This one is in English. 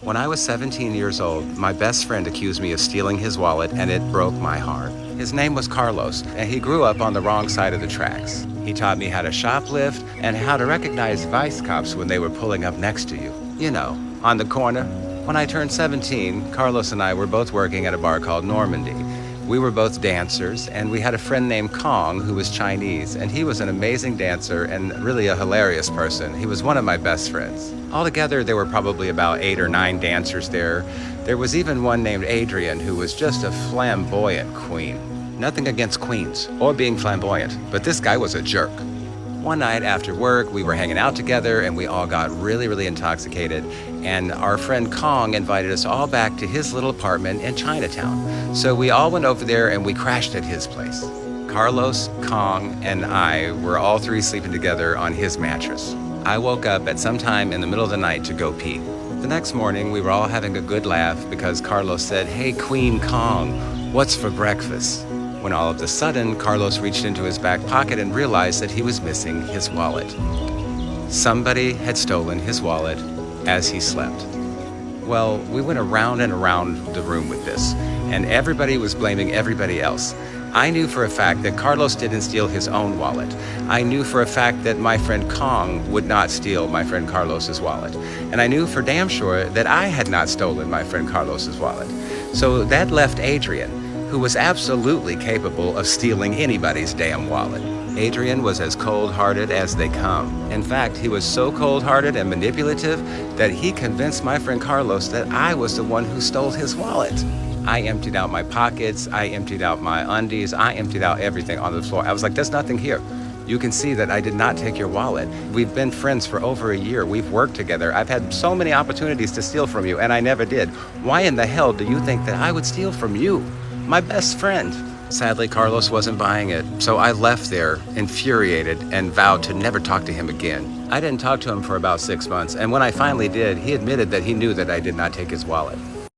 When I was 17 years old, my best friend accused me of stealing his wallet, and it broke my heart. His name was Carlos, and he grew up on the wrong side of the tracks. He taught me how to shoplift and how to recognize vice cops when they were pulling up next to you. You know, on the corner. When I turned 17, Carlos and I were both working at a bar called Normandy. We were both dancers, and we had a friend named Kong who was Chinese, and he was an amazing dancer and really a hilarious person. He was one of my best friends. Altogether, there were probably about 8 or 9 dancers there. There was even one named Adrian who was just a flamboyant queen. Nothing against queens or being flamboyant, but this guy was a jerk. One night after work, we were hanging out together and we all got really intoxicated. And our friend Kong invited us all back to his little apartment in Chinatown. So we all went over there and we crashed at his place. Carlos, Kong, and I were all 3 sleeping together on his mattress. I woke up at some time in the middle of the night to go pee. The next morning, we were all having a good laugh because Carlos said, "Hey, Queen Kong, what's for breakfast?" When all of a sudden, Carlos reached into his back pocket and realized that he was missing his wallet. Somebody had stolen his wallet as he slept. Well, we went around and around the room with this, and everybody was blaming everybody else. I knew for a fact that Carlos didn't steal his own wallet. I knew for a fact that my friend Kong would not steal my friend Carlos's wallet. And I knew for damn sure that I had not stolen my friend Carlos's wallet. So that left Adrian, who was absolutely capable of stealing anybody's damn wallet. Adrian was as cold-hearted as they come. In fact, he was so cold-hearted and manipulative that he convinced my friend Carlos that I was the one who stole his wallet. I emptied out my pockets, I emptied out my undies, I emptied out everything on the floor. I was like, there's nothing here. You can see that I did not take your wallet. We've been friends for over a year. We've worked together. I've had so many opportunities to steal from you, and I never did. Why in the hell do you think that I would steal from you, my best friend? Sadly, Carlos wasn't buying it, so I left there infuriated and vowed to never talk to him again. I didn't talk to him for about 6 months, and when I finally did, he admitted that he knew that I did not take his wallet.